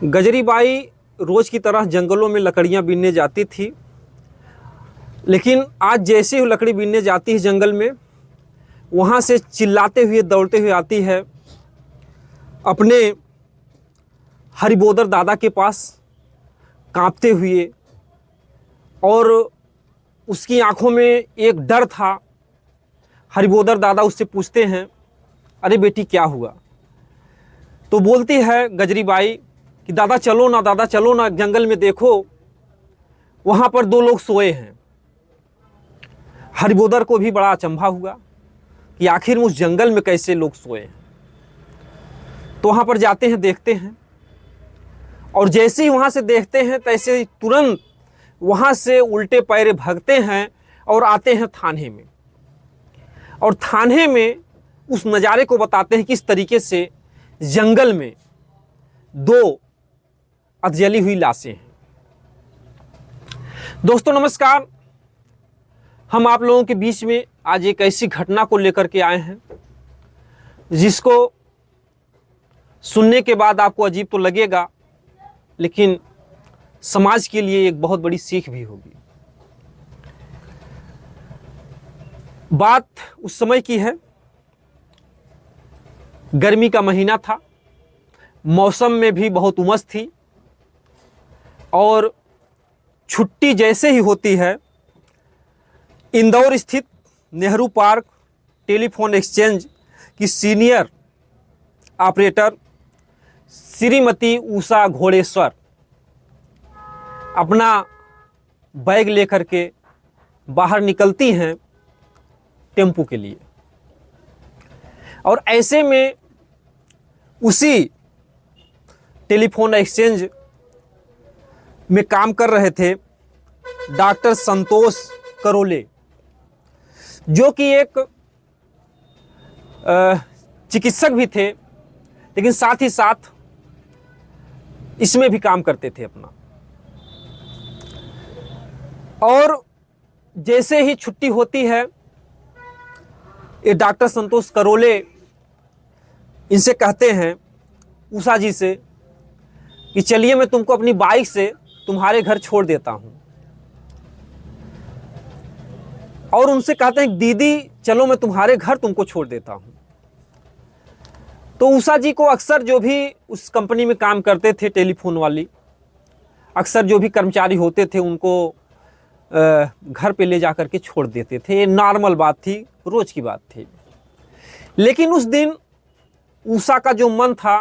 गजरी by रोज़ की तरह जंगलों में लकड़ियाँ बीनने जाती थी, लेकिन आज जैसे ही लकड़ी बीनने जाती है जंगल में, वहाँ से चिल्लाते हुए दौड़ते हुए आती है अपने हरिबोदर दादा के पास, कांपते हुए। और उसकी आंखों में एक डर था। हरिबोदर दादा उससे पूछते हैं, अरे बेटी क्या हुआ? तो बोलती है गजरी बाई कि दादा चलो ना, दादा चलो ना, जंगल में देखो वहाँ पर दो लोग सोए हैं। हरिबोदर को भी बड़ा अचंभा हुआ कि आखिर उस जंगल में कैसे लोग सोए हैं। तो वहाँ पर जाते हैं, देखते हैं, और जैसे ही वहाँ से देखते हैं तैसे ही तुरंत वहाँ से उल्टे पैरे भागते हैं और आते हैं थाने में। और थाने में उस नज़ारे को बताते हैं किस तरीके से जंगल में दो अधजली हुई लाशें हैं। दोस्तों नमस्कार, हम आप लोगों के बीच में आज एक ऐसी घटना को लेकर के आए हैं जिसको सुनने के बाद आपको अजीब तो लगेगा, लेकिन समाज के लिए एक बहुत बड़ी सीख भी होगी। बात उस समय की है, गर्मी का महीना था, मौसम में भी बहुत उमस थी, और छुट्टी जैसे ही होती है, इंदौर स्थित नेहरू पार्क टेलीफोन एक्सचेंज की सीनियर ऑपरेटर श्रीमती उषा घोड़ेश्वर अपना बैग लेकर के बाहर निकलती हैं टेम्पू के लिए। और ऐसे में उसी टेलीफोन एक्सचेंज में काम कर रहे थे डॉक्टर संतोष करोले, जो कि एक चिकित्सक भी थे, लेकिन साथ ही साथ इसमें भी काम करते थे अपना। और जैसे ही छुट्टी होती है, ये डॉक्टर संतोष करोले इनसे कहते हैं, उषा जी से, कि चलिए मैं तुमको अपनी बाइक से तुम्हारे घर छोड़ देता हूं। और उनसे कहते हैं, दीदी चलो मैं तुम्हारे घर तुमको छोड़ देता हूं। तो उषा जी को अक्सर जो भी उस कंपनी में काम करते थे टेलीफोन वाली, अक्सर जो भी कर्मचारी होते थे उनको घर पे ले जा कर के छोड़ देते थे। ये नॉर्मल बात थी, रोज की बात थी। लेकिन उस दिन उषा का जो मन था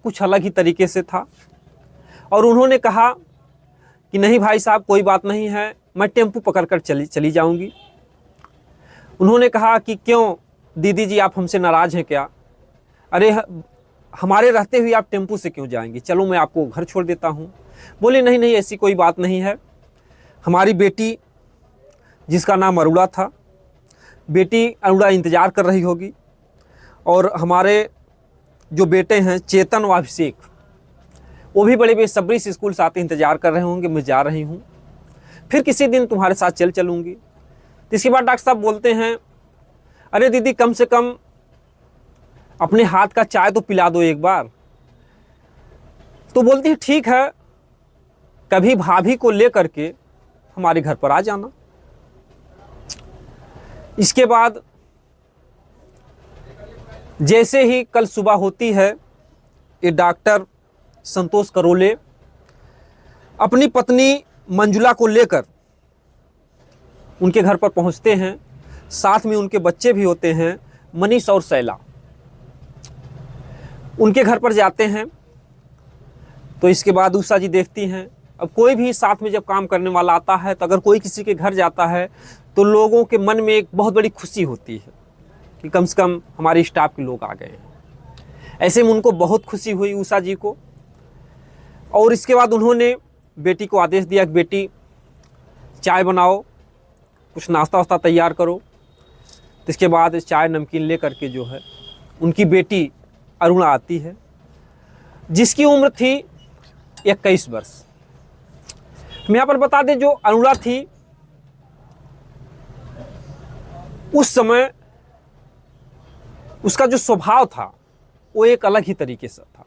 कुछ अलग ही तरीके से था, और उन्होंने कहा कि नहीं भाई साहब कोई बात नहीं है, मैं टेम्पू पकड़कर चली जाऊंगी। उन्होंने कहा कि क्यों दीदी जी, आप हमसे नाराज़ हैं क्या? अरे हमारे रहते हुए आप टेम्पू से क्यों जाएंगी? चलो मैं आपको घर छोड़ देता हूँ। बोले नहीं नहीं, ऐसी कोई बात नहीं है। हमारी बेटी, जिसका नाम अरुणा था, बेटी अरुणा इंतज़ार कर रही होगी, और हमारे जो बेटे हैं चेतन व अभिषेक, वो भी बड़े बेसब्री से स्कूल से आते इंतज़ार कर रहे होंगे। मैं जा रही हूँ, फिर किसी दिन तुम्हारे साथ चलूँगी। इसके बाद डॉक्टर साहब बोलते हैं, अरे दीदी कम से कम अपने हाथ का चाय तो पिला दो एक बार। तो बोलती है ठीक है, कभी भाभी को लेकर के हमारे घर पर आ जाना। इसके बाद जैसे ही कल सुबह होती है, ये डॉक्टर संतोष करोले अपनी पत्नी मंजुला को लेकर उनके घर पर पहुंचते हैं। साथ में उनके बच्चे भी होते हैं, मनीष और शैला। उनके घर पर जाते हैं। तो इसके बाद उषा जी देखती हैं, अब कोई भी साथ में जब काम करने वाला आता है, तो अगर कोई किसी के घर जाता है तो लोगों के मन में एक बहुत बड़ी खुशी होती है कि कम से कम हमारे स्टाफ के लोग आ गए हैं। ऐसे में उनको बहुत खुशी हुई उषा जी को। और इसके बाद उन्होंने बेटी को आदेश दिया कि बेटी चाय बनाओ, कुछ नाश्ता वास्ता तैयार करो। तो इसके बाद चाय नमकीन ले करके जो है उनकी बेटी अरुणा आती है, जिसकी उम्र थी 21 वर्ष। हम यहाँ पर बता दें, जो अरुणा थी उस समय उसका जो स्वभाव था वो एक अलग ही तरीके से था।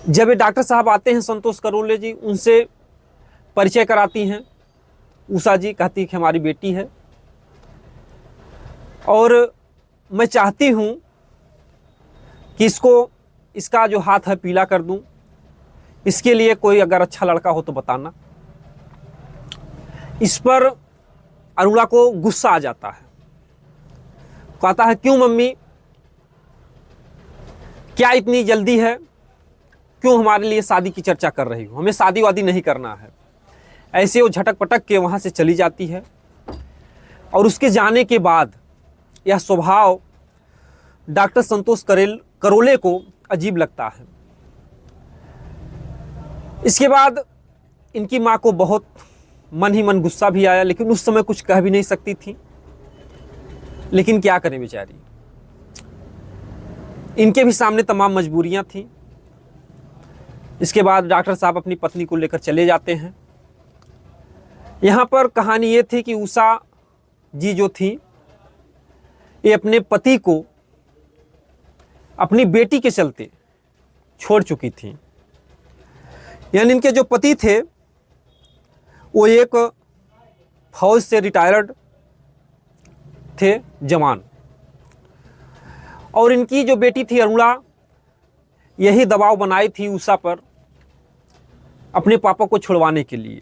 जब ये डॉक्टर साहब आते हैं संतोष करोले जी, उनसे परिचय कराती हैं उषा जी, कहती कि हमारी बेटी है और मैं चाहती हूँ कि इसका जो हाथ है पीला कर दूँ, इसके लिए कोई अगर अच्छा लड़का हो तो बताना। इस पर अरुणा को गुस्सा आ जाता है, कहता है क्यों मम्मी, क्या इतनी जल्दी है, क्यों हमारे लिए शादी की चर्चा कर रही हो, हमें शादी वादी नहीं करना है। ऐसे वो झटक पटक के वहाँ से चली जाती है और उसके जाने के बाद यह स्वभाव डॉक्टर संतोष करोले को अजीब लगता है। इसके बाद इनकी माँ को बहुत मन ही मन गुस्सा भी आया, लेकिन उस समय कुछ कह भी नहीं सकती थी। लेकिन क्या करें बेचारी, इनके भी सामने तमाम मजबूरियां थीं। इसके बाद डॉक्टर साहब अपनी पत्नी को लेकर चले जाते हैं। यहाँ पर कहानी ये थी कि उषा जी जो थी, ये अपने पति को अपनी बेटी के चलते छोड़ चुकी थी। यानी इनके जो पति थे वो एक फौज से रिटायर्ड थे जवान, और इनकी जो बेटी थी अरुणा, यही दबाव बनाई थी उषा पर अपने पापा को छुड़वाने के लिए,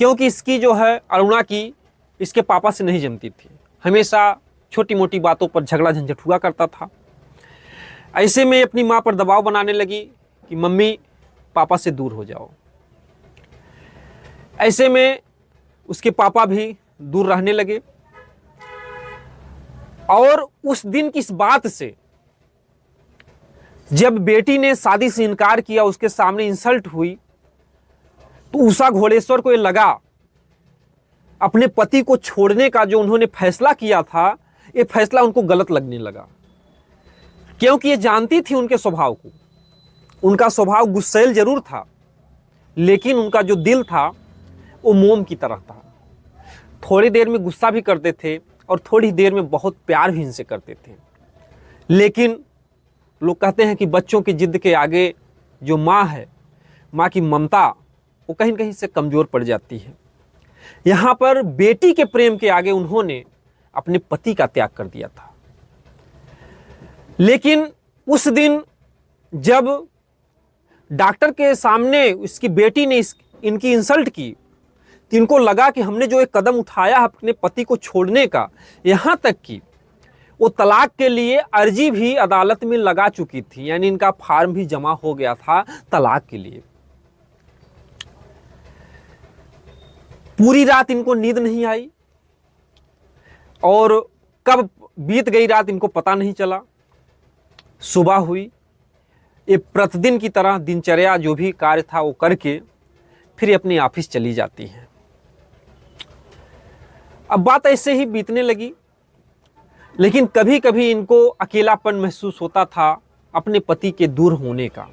क्योंकि इसकी जो है अरुणा की इसके पापा से नहीं जमती थी, हमेशा छोटी मोटी बातों पर झगड़ा झंझट हुआ करता था। ऐसे में अपनी माँ पर दबाव बनाने लगी कि मम्मी पापा से दूर हो जाओ। ऐसे में उसके पापा भी दूर रहने लगे और उस दिन की इस बात से जब बेटी ने शादी से इनकार किया, उसके सामने इंसल्ट हुई, तो उषा घोड़ेश्वर को ये लगा अपने पति को छोड़ने का जो उन्होंने फैसला किया था, ये फैसला उनको गलत लगने लगा, क्योंकि ये जानती थी उनके स्वभाव को। उनका स्वभाव गुस्सैल जरूर था, लेकिन उनका जो दिल था वो मोम की तरह था। थोड़ी देर में गुस्सा भी करते थे और थोड़ी देर में बहुत प्यार भी इनसे करते थे। लेकिन लोग कहते हैं कि बच्चों की जिद के आगे जो माँ है, माँ की ममता, वो कहीं न कहीं से कमज़ोर पड़ जाती है। यहाँ पर बेटी के प्रेम के आगे उन्होंने अपने पति का त्याग कर दिया था। लेकिन उस दिन जब डॉक्टर के सामने इसकी बेटी ने इनकी इंसल्ट की, तो इनको लगा कि हमने जो एक कदम उठाया अपने पति को छोड़ने का, यहाँ तक कि वो तलाक के लिए अर्जी भी अदालत में लगा चुकी थी, यानी इनका फार्म भी जमा हो गया था तलाक के लिए। पूरी रात इनको नींद नहीं आई और कब बीत गई रात इनको पता नहीं चला। सुबह हुई, ये प्रतिदिन की तरह दिनचर्या जो भी कार्य था वो करके फिर अपने ऑफिस चली जाती हैं। अब बात ऐसे ही बीतने लगी, लेकिन कभी कभी इनको अकेलापन महसूस होता था अपने पति के दूर होने का।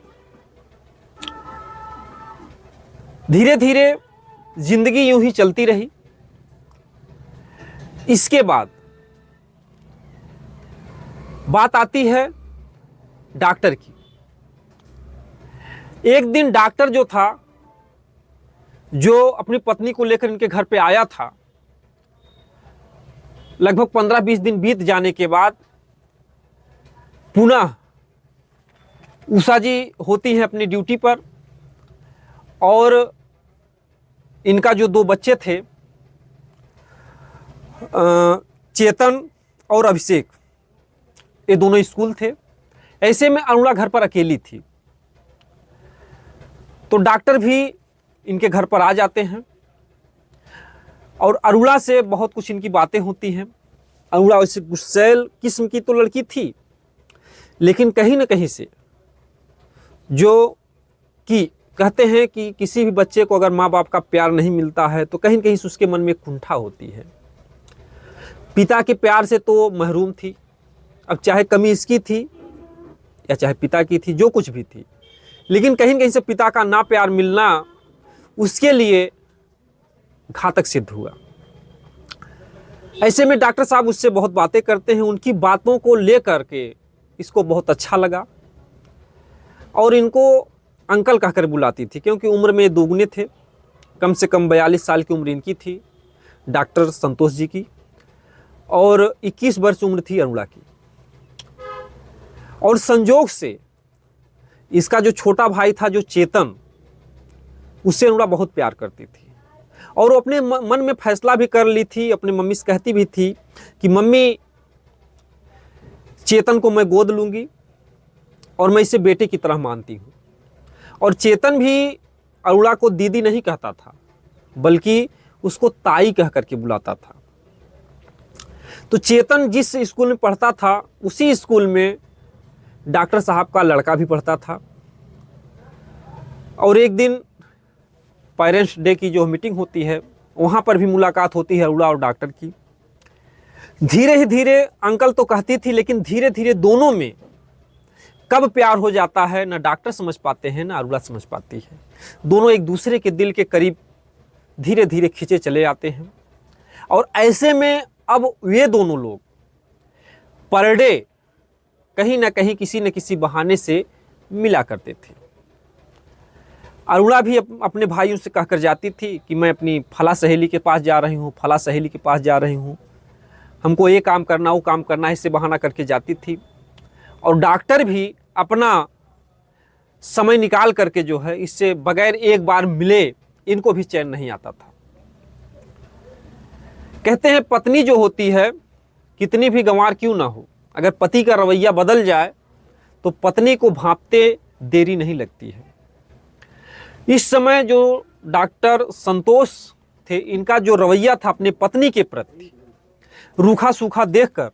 धीरे धीरे जिंदगी यूं ही चलती रही। इसके बाद बात आती है डॉक्टर की। एक दिन डॉक्टर जो था, जो अपनी पत्नी को लेकर इनके घर पे आया था, लगभग 15-20 दिन बीत जाने के बाद पुनः उषा जी होती हैं अपनी ड्यूटी पर, और इनका जो 2 बच्चे थे, चेतन और अभिषेक, ये दोनों स्कूल थे। ऐसे में अरुणा घर पर अकेली थी, तो डॉक्टर भी इनके घर पर आ जाते हैं और अरुणा से बहुत कुछ इनकी बातें होती हैं। अरुणा वैसे गुस्सैल किस्म की तो लड़की थी, लेकिन कहीं ना कहीं से जो कि कहते हैं कि किसी भी बच्चे को अगर माँ बाप का प्यार नहीं मिलता है तो कहीं न कहीं से उसके मन में कुंठा होती है। पिता के प्यार से तो महरूम थी, अब चाहे कमी इसकी थी या चाहे पिता की थी, जो कुछ भी थी, लेकिन कहीं न कहीं से पिता का ना प्यार मिलना उसके लिए घातक सिद्ध हुआ। ऐसे में डॉक्टर साहब उससे बहुत बातें करते हैं, उनकी बातों को लेकर के इसको बहुत अच्छा लगा और इनको अंकल कहकर बुलाती थी, क्योंकि उम्र में दोगुने थे। कम से कम 42 साल की उम्र इनकी थी, डॉक्टर संतोष जी की, और 21 वर्ष उम्र थी अरुणा की। और संजोग से इसका जो छोटा भाई था, जो चेतन, उससे अरुणा बहुत प्यार करती थी। और वो अपने मन में फैसला भी कर ली थी, अपने मम्मी से कहती भी थी कि मम्मी, चेतन को मैं गोद लूँगी और मैं इसे बेटे की तरह मानती हूँ। और चेतन भी अरुणा को दीदी नहीं कहता था, बल्कि उसको ताई कह करके बुलाता था। तो चेतन जिस स्कूल में पढ़ता था, उसी स्कूल में डॉक्टर साहब का लड़का भी पढ़ता था। और एक दिन पेरेंट्स डे की जो मीटिंग होती है, वहाँ पर भी मुलाकात होती है अरुणा और डॉक्टर की। धीरे ही धीरे, अंकल तो कहती थी, लेकिन धीरे धीरे दोनों में कब प्यार हो जाता है, ना डॉक्टर समझ पाते हैं, ना अरुणा समझ पाती है। दोनों एक दूसरे के दिल के करीब धीरे धीरे खींचे चले आते हैं। और ऐसे में अब वे दोनों लोग पर डे कहीं ना कहीं, किसी न किसी बहाने से मिला करते थे। अरुणा भी अपने भाइयों से कहकर जाती थी कि मैं अपनी फला सहेली के पास जा रही हूँ, फला सहेली के पास जा रही हूँ, हमको ये काम करना, वो काम करना, इससे बहाना करके जाती थी। और डॉक्टर भी अपना समय निकाल करके जो है, इससे बगैर एक बार मिले इनको भी चैन नहीं आता था। कहते हैं पत्नी जो होती है, कितनी भी गंवार क्यों ना हो, अगर पति का रवैया बदल जाए तो पत्नी को भांपते देरी नहीं लगती है। इस समय जो डॉक्टर संतोष थे, इनका जो रवैया था अपने पत्नी के प्रति, रूखा सूखा देखकर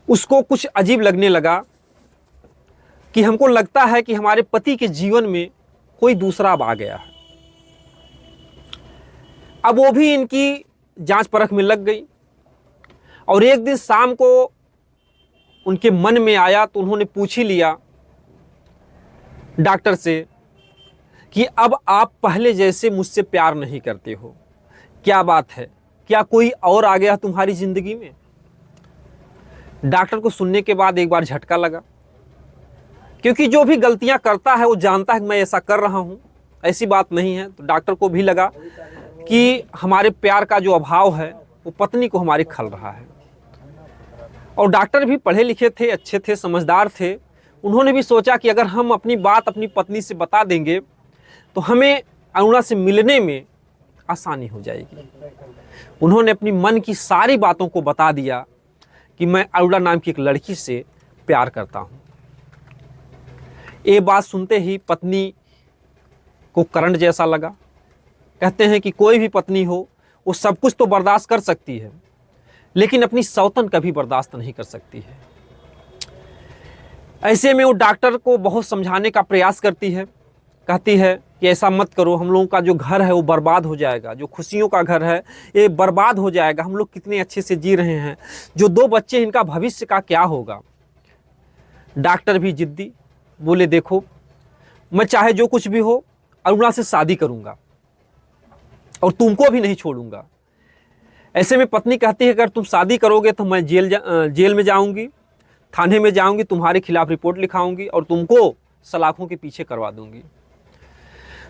उसको कुछ अजीब लगने लगा कि हमको लगता है कि हमारे पति के जीवन में कोई दूसरा अब आ गया है। अब वो भी इनकी जांच परख में लग गई। और एक दिन शाम को उनके मन में आया तो उन्होंने पूछ ही लिया डॉक्टर से कि अब आप पहले जैसे मुझसे प्यार नहीं करते हो, क्या बात है, क्या कोई और आ गया तुम्हारी जिंदगी में? डॉक्टर को सुनने के बाद एक बार झटका लगा, क्योंकि जो भी गलतियां करता है वो जानता है कि मैं ऐसा कर रहा हूं, ऐसी बात नहीं है। तो डॉक्टर को भी लगा कि हमारे प्यार का जो अभाव है वो पत्नी को हमारी खल रहा है। और डॉक्टर भी पढ़े लिखे थे, अच्छे थे, समझदार थे। उन्होंने भी सोचा कि अगर हम अपनी बात अपनी पत्नी से बता देंगे तो हमें अरुणा से मिलने में आसानी हो जाएगी। उन्होंने अपनी मन की सारी बातों को बता दिया कि मैं अरुणा नाम की एक लड़की से प्यार करता हूँ। ये बात सुनते ही पत्नी को करंट जैसा लगा। कहते हैं कि कोई भी पत्नी हो, वो सब कुछ तो बर्दाश्त कर सकती है, लेकिन अपनी सौतन कभी बर्दाश्त नहीं कर सकती है। ऐसे में वो डॉक्टर को बहुत समझाने का प्रयास करती है, कहती है कि ऐसा मत करो, हम लोगों का जो घर है वो बर्बाद हो जाएगा, जो खुशियों का घर है ये बर्बाद हो जाएगा, हम लोग कितने अच्छे से जी रहे हैं, जो 2 बच्चे इनका भविष्य का क्या होगा। डॉक्टर भी जिद्दी, बोले देखो मैं चाहे जो कुछ भी हो अरुणा से शादी करूंगा और तुमको भी नहीं छोड़ूंगा। ऐसे में पत्नी कहती है अगर तुम शादी करोगे तो मैं जेल में जाऊंगी, थाने में जाऊंगी, तुम्हारे खिलाफ रिपोर्ट लिखाऊंगी और तुमको सलाखों के पीछे करवा दूंगी।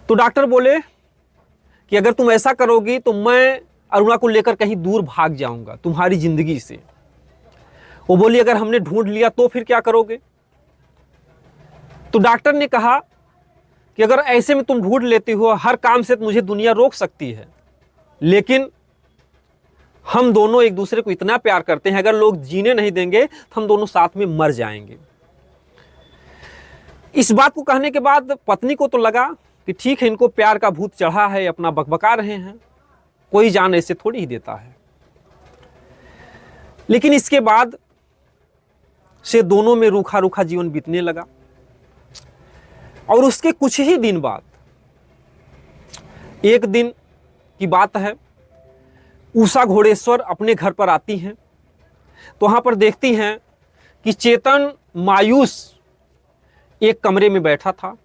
तो डॉक्टर बोले कि अगर तुम ऐसा करोगी तो मैं अरुणा को लेकर कहीं दूर भाग जाऊंगा तुम्हारी जिंदगी से। वो बोली अगर हमने ढूंढ लिया तो फिर क्या करोगे? तो डॉक्टर ने कहा कि अगर ऐसे में तुम ढूंढ लेती हो, हर काम से मुझे दुनिया रोक सकती है, लेकिन हम दोनों एक दूसरे को इतना प्यार करते हैं, अगर लोग जीने नहीं देंगे तो हम दोनों साथ में मर जाएंगे। इस बात को कहने के बाद पत्नी को तो लगा कि ठीक है, इनको प्यार का भूत चढ़ा है, अपना बकबका रहे हैं, कोई जान ऐसे थोड़ी ही देता है। लेकिन इसके बाद से दोनों में रूखा रूखा जीवन बीतने लगा। और उसके कुछ ही दिन बाद, एक दिन की बात है, उषा घोड़ेश्वर अपने घर पर आती हैं तो वहां पर देखती हैं कि चेतन मायूस एक कमरे में बैठा था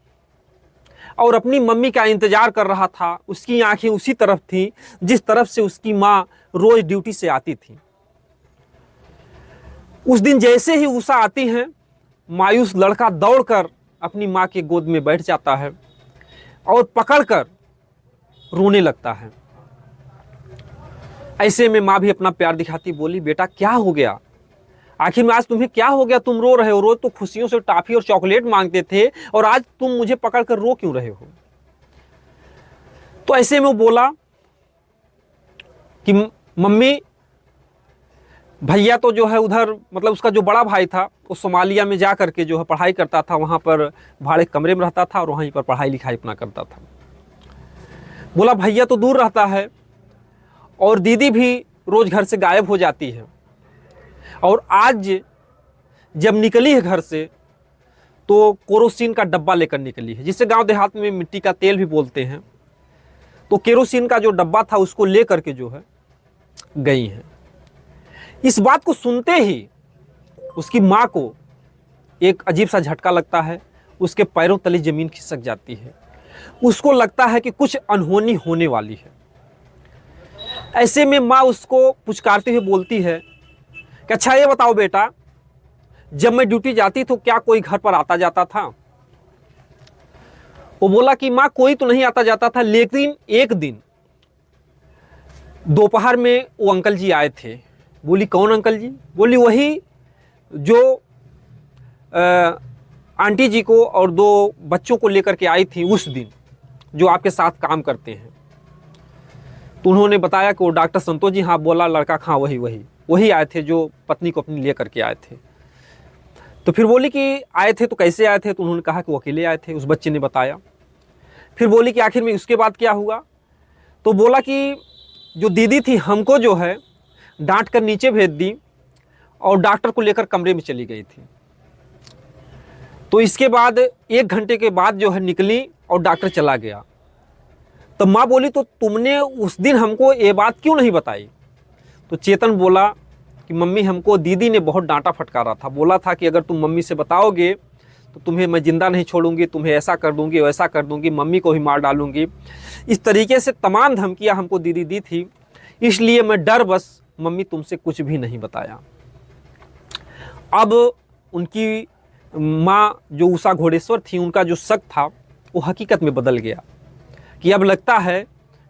और अपनी मम्मी का इंतजार कर रहा था। उसकी आंखें उसी तरफ थी जिस तरफ से उसकी माँ रोज ड्यूटी से आती थी। उस दिन जैसे ही उषा आती हैं, मायूस लड़का दौड़कर अपनी माँ के गोद में बैठ जाता है और पकड़कर रोने लगता है। ऐसे में माँ भी अपना प्यार दिखाती, बोली बेटा क्या हो गया, आखिर में आज तुम्हें क्या हो गया, तुम रो रहे हो, रोज तो खुशियों से टॉफी और चॉकलेट मांगते थे और आज तुम मुझे पकड़कर रो क्यों रहे हो। तो ऐसे में वो बोला कि मम्मी भैया तो जो है उधर, मतलब उसका जो बड़ा भाई था वो सोमालिया में जा करके जो है पढ़ाई करता था, वहाँ पर भाड़े कमरे में रहता था और वहीं पर पढ़ाई लिखाई अपना करता था। बोला भैया तो दूर रहता है और दीदी भी रोज घर से गायब हो जाती है, और आज जब निकली है घर से तो केरोसिन का डब्बा लेकर निकली है, जिसे गांव देहात में मिट्टी का तेल भी बोलते हैं। तो केरोसिन का जो डब्बा था उसको ले करके जो है गई हैं। इस बात को सुनते ही उसकी माँ को एक अजीब सा झटका लगता है, उसके पैरों तले जमीन खिसक जाती है, उसको लगता है कि कुछ अनहोनी होने वाली है। ऐसे में माँ उसको पुचकारते हुए बोलती है कि अच्छा ये बताओ बेटा, जब मैं ड्यूटी जाती तो क्या कोई घर पर आता जाता था। वो बोला कि माँ कोई तो नहीं आता जाता था, लेकिन एक दिन दोपहर में वो अंकल जी आए थे। बोली कौन अंकल जी। बोली वही जो आंटी जी को और 2 बच्चों को लेकर के आई थी उस दिन, जो आपके साथ काम करते हैं। तो उन्होंने बताया कि वो डॉक्टर संतोष जी, हाँ बोला लड़का, हाँ वही आए थे जो पत्नी को अपनी ले करके आए थे। तो फिर बोली कि आए थे तो कैसे आए थे। तो उन्होंने कहा कि वो अकेले आए थे, उस बच्चे ने बताया। फिर बोली कि आखिर में उसके बाद क्या हुआ। तो बोला कि जो दीदी थी हमको जो है डांट कर नीचे भेज दी और डॉक्टर को लेकर कमरे में चली गई थी। तो इसके बाद 1 घंटे के बाद जो है निकली और डॉक्टर चला गया। तो माँ बोली तो तुमने उस दिन हमको ये बात क्यों नहीं बताई। तो चेतन बोला कि मम्मी हमको दीदी ने बहुत डांटा फटकारा था, बोला था कि अगर तुम मम्मी से बताओगे तो तुम्हें मैं जिंदा नहीं छोड़ूंगी, तुम्हें ऐसा कर दूंगी वैसा कर दूंगी, मम्मी को ही मार डालूंगी। इस तरीके से तमाम धमकियां हमको दीदी दी थी, इसलिए मैं डर बस मम्मी तुमसे कुछ भी नहीं बताया। अब उनकी माँ जो उषा घोड़ेश्वर थी, उनका जो शक था वो हकीकत में बदल गया कि अब लगता है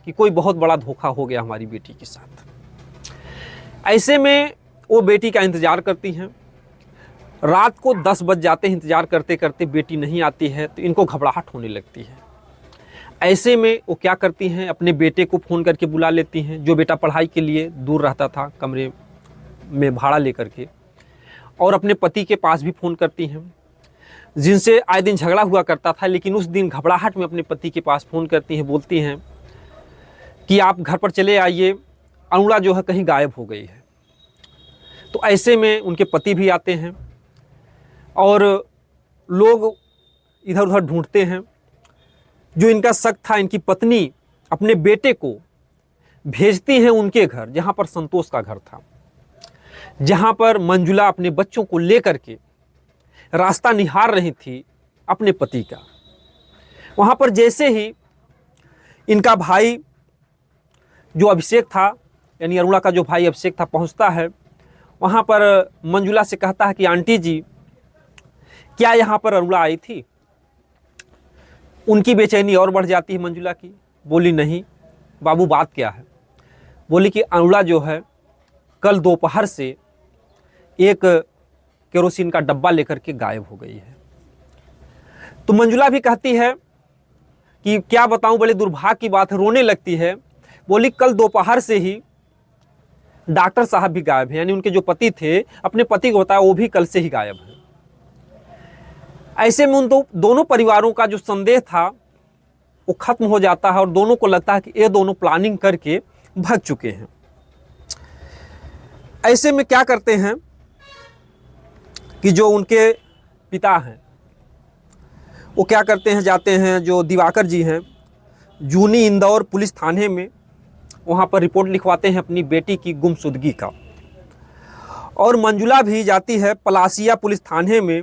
कि कोई बहुत बड़ा धोखा हो गया हमारी बेटी के साथ। ऐसे में वो बेटी का इंतज़ार करती हैं। रात को 10 बज जाते हैं, इंतज़ार करते करते बेटी नहीं आती है तो इनको घबराहट होने लगती है। ऐसे में वो क्या करती हैं, अपने बेटे को फ़ोन करके बुला लेती हैं, जो बेटा पढ़ाई के लिए दूर रहता था कमरे में भाड़ा लेकर के, और अपने पति के पास भी फ़ोन करती हैं, जिनसे आए दिन झगड़ा हुआ करता था। लेकिन उस दिन घबराहट में अपने पति के पास फ़ोन करती हैं, बोलती हैं कि आप घर पर चले आइए, अरुणा जो है कहीं गायब हो गई है। तो ऐसे में उनके पति भी आते हैं और लोग इधर उधर ढूंढते हैं। जो इनका शक था, इनकी पत्नी अपने बेटे को भेजती हैं उनके घर, जहाँ पर संतोष का घर था, जहाँ पर मंजुला अपने बच्चों को लेकर के रास्ता निहार रही थी अपने पति का। वहाँ पर जैसे ही इनका भाई जो अभिषेक था, यानी अरुणा का जो भाई अभिषेक था, पहुँचता है, वहाँ पर मंजुला से कहता है कि आंटी जी क्या यहाँ पर अरुणा आई थी। उनकी बेचैनी और बढ़ जाती है मंजुला की। बोली नहीं बाबू, बात क्या है। बोली कि अरुणा जो है कल दोपहर से एक केरोसिन का डब्बा लेकर के गायब हो गई है। तो मंजुला भी कहती है कि क्या बताऊं, बड़े दुर्भाग्य की बात है, रोने लगती है। बोली कल दोपहर से ही डॉक्टर साहब भी गायब हैं, यानी उनके जो पति थे, अपने पति को बताया वो भी कल से ही गायब है। ऐसे में उन दोनों परिवारों का जो संदेह था वो खत्म हो जाता है और दोनों को लगता है कि ये दोनों प्लानिंग करके भाग चुके हैं। ऐसे में क्या करते हैं कि जो उनके पिता हैं वो क्या करते हैं, जाते हैं, जो दिवाकर जी हैं, जूनी इंदौर पुलिस थाने में, वहाँ पर रिपोर्ट लिखवाते हैं अपनी बेटी की गुमशुदगी का। और मंजुला भी जाती है पलासिया पुलिस थाने में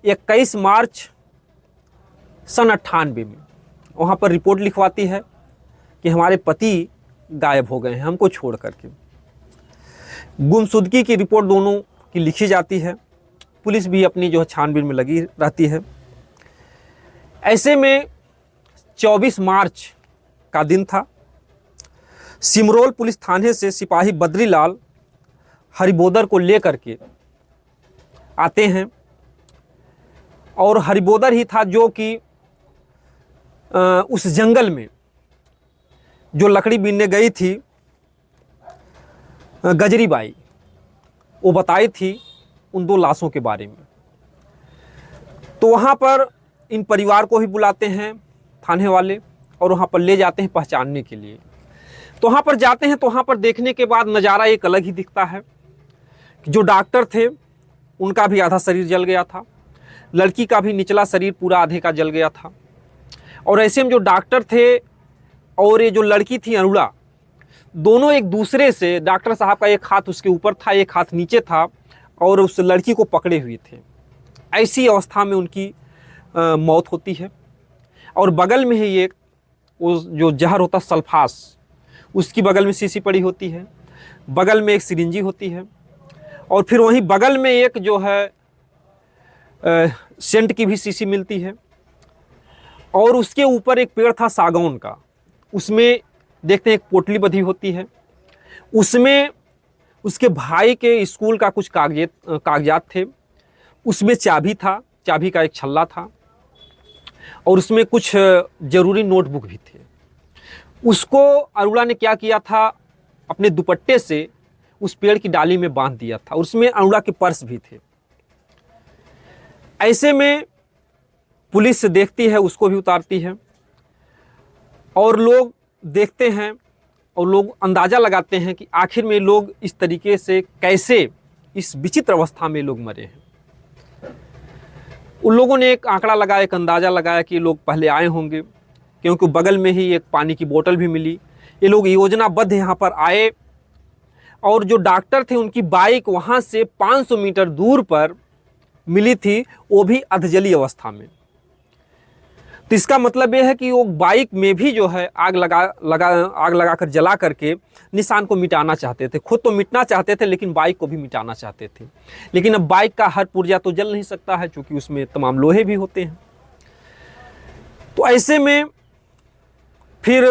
21 मार्च सन 98 में, वहाँ पर रिपोर्ट लिखवाती है कि हमारे पति गायब हो गए हैं हमको छोड़ करके। गुमशुदगी की रिपोर्ट दोनों की लिखी जाती है। पुलिस भी अपनी जो है छानबीन में लगी रहती है। ऐसे में 24 मार्च का दिन था। सिमरोल पुलिस थाने से सिपाही बद्रीलाल हरिबोदर को लेकर के आते हैं और हरिबोदर ही था जो कि उस जंगल में जो लकड़ी बीनने गई थी गजरी बाई, वो बताई थी उन 2 लाशों के बारे में। तो वहाँ पर इन परिवार को ही बुलाते हैं थाने वाले और वहाँ पर ले जाते हैं पहचानने के लिए। तो वहाँ पर जाते हैं तो वहाँ पर देखने के बाद नज़ारा एक अलग ही दिखता है। जो डॉक्टर थे उनका भी आधा शरीर जल गया था, लड़की का भी निचला शरीर पूरा आधे का जल गया था। और ऐसे में जो डॉक्टर थे और ये जो लड़की थी अरुणा, दोनों एक दूसरे से, डॉक्टर साहब का एक हाथ उसके ऊपर था, एक हाथ नीचे था और उस लड़की को पकड़े हुए थे। ऐसी अवस्था में उनकी मौत होती है। और बगल में ही एक वो जो जहर होता सल्फास, उसकी बगल में शीशी पड़ी होती है, बगल में एक सिरिंजी होती है और फिर वहीं बगल में एक जो है सेंट की भी शीशी मिलती है। और उसके ऊपर एक पेड़ था सागौन का, उसमें देखते हैं एक पोटली बंधी होती है, उसमें उसके भाई के स्कूल का कुछ कागजात थे, उसमें चाबी था, चाबी का एक छल्ला था और उसमें कुछ ज़रूरी नोटबुक भी थे। उसको अरुणा ने क्या किया था, अपने दुपट्टे से उस पेड़ की डाली में बांध दिया था। उसमें अरुणा के पर्स भी थे। ऐसे में पुलिस देखती है, उसको भी उतारती है और लोग देखते हैं और लोग अंदाज़ा लगाते हैं कि आखिर में लोग इस तरीके से कैसे इस विचित्र अवस्था में लोग मरे हैं। उन लोगों ने एक आंकड़ा लगाया, एक अंदाज़ा लगाया कि लोग पहले आए होंगे, क्योंकि बगल में ही एक पानी की बोतल भी मिली। ये लोग योजनाबद्ध यहाँ पर आए और जो डॉक्टर थे उनकी बाइक वहाँ से 500 मीटर दूर पर मिली थी, वो भी अधजली अवस्था में। तो इसका मतलब ये है कि वो बाइक में भी जो है आग लगा कर जला करके निशान को मिटाना चाहते थे। खुद तो मिटना चाहते थे लेकिन बाइक को भी मिटाना चाहते थे। लेकिन अब बाइक का हर पुर्जा तो जल नहीं सकता है, क्योंकि उसमें तमाम लोहे भी होते हैं। तो ऐसे में फिर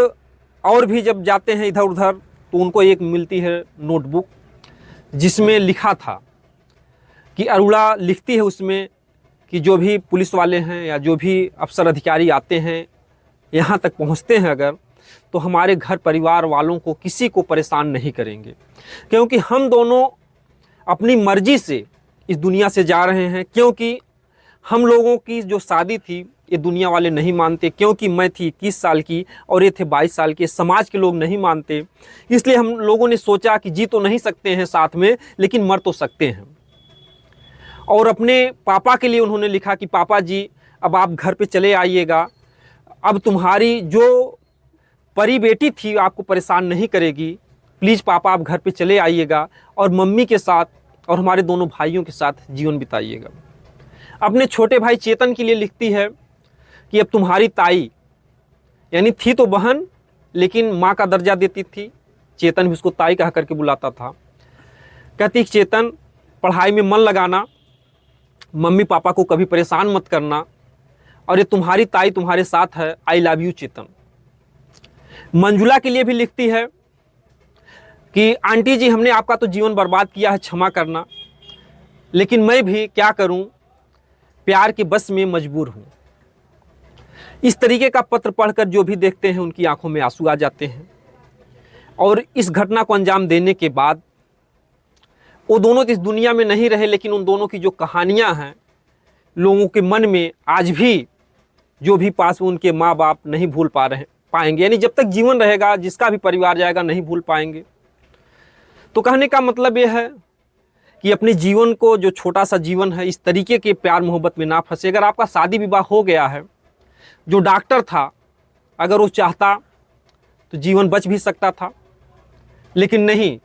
और भी जब जाते हैं इधर उधर तो उनको एक मिलती है नोटबुक, जिसमें लिखा था कि अरुणा लिखती है उसमें कि जो भी पुलिस वाले हैं या जो भी अफसर अधिकारी आते हैं यहाँ तक पहुँचते हैं अगर, तो हमारे घर परिवार वालों को किसी को परेशान नहीं करेंगे, क्योंकि हम दोनों अपनी मर्जी से इस दुनिया से जा रहे हैं। क्योंकि हम लोगों की जो शादी थी ये दुनिया वाले नहीं मानते, क्योंकि मैं थी 21 साल की और ये थे 22 साल के, समाज के लोग नहीं मानते। इसलिए हम लोगों ने सोचा कि जी तो नहीं सकते हैं साथ में, लेकिन मर तो सकते हैं। और अपने पापा के लिए उन्होंने लिखा कि पापा जी अब आप घर पे चले आइएगा, अब तुम्हारी जो परी बेटी थी आपको परेशान नहीं करेगी, प्लीज़ पापा आप घर पे चले आइएगा और मम्मी के साथ और हमारे दोनों भाइयों के साथ जीवन बिताइएगा। अपने छोटे भाई चेतन के लिए लिखती है कि अब तुम्हारी ताई, यानी थी तो बहन लेकिन माँ का दर्जा देती थी, चेतन भी उसको ताई कह करके बुलाता था। कहती चेतन पढ़ाई में मन लगाना, मम्मी पापा को कभी परेशान मत करना, और ये तुम्हारी ताई तुम्हारे साथ है, आई लव यू चेतन। मंजुला के लिए भी लिखती है कि आंटी जी हमने आपका तो जीवन बर्बाद किया है, क्षमा करना, लेकिन मैं भी क्या करूं, प्यार के बस में मजबूर हूं। इस तरीके का पत्र पढ़कर जो भी देखते हैं उनकी आंखों में आंसू आ जाते हैं। और इस घटना को अंजाम देने के बाद वो दोनों इस दुनिया में नहीं रहे, लेकिन उन दोनों की जो कहानियां हैं लोगों के मन में आज भी, जो भी पास में उनके माँ बाप नहीं भूल पाएंगे, यानी जब तक जीवन रहेगा जिसका भी परिवार जाएगा नहीं भूल पाएंगे। तो कहने का मतलब यह है कि अपने जीवन को, जो छोटा सा जीवन है, इस तरीके के प्यार मोहब्बत में ना फंसे। अगर आपका शादी विवाह हो गया है, जो डॉक्टर था अगर वो चाहता तो जीवन बच भी सकता था, लेकिन नहीं।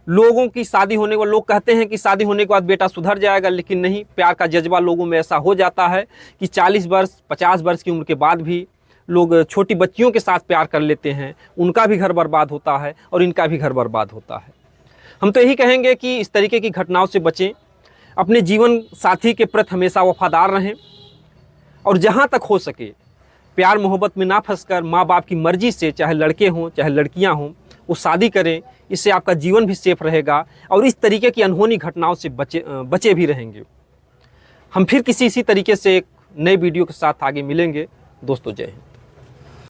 लोगों की शादी होने के बाद, लोग कहते हैं कि शादी होने के बाद बेटा सुधर जाएगा, लेकिन नहीं, प्यार का जज्बा लोगों में ऐसा हो जाता है कि 40 वर्ष 50 वर्ष की उम्र के बाद भी लोग छोटी बच्चियों के साथ प्यार कर लेते हैं। उनका भी घर बर्बाद होता है और इनका भी घर बर्बाद होता है। हम तो यही कहेंगे कि इस तरीके की घटनाओं से बचें, अपने जीवन साथी के प्रति हमेशा वफादार रहें और जहाँ तक हो सके प्यार मोहब्बत में ना फंसकर माँ बाप की मर्जी से, चाहे लड़के हों चाहे लड़कियाँ हों, वो शादी करें। इससे आपका जीवन भी सेफ रहेगा और इस तरीके की अनहोनी घटनाओं से बचे भी रहेंगे। हम फिर किसी इसी तरीके से एक नए वीडियो के साथ आगे मिलेंगे। दोस्तों जय हिंद।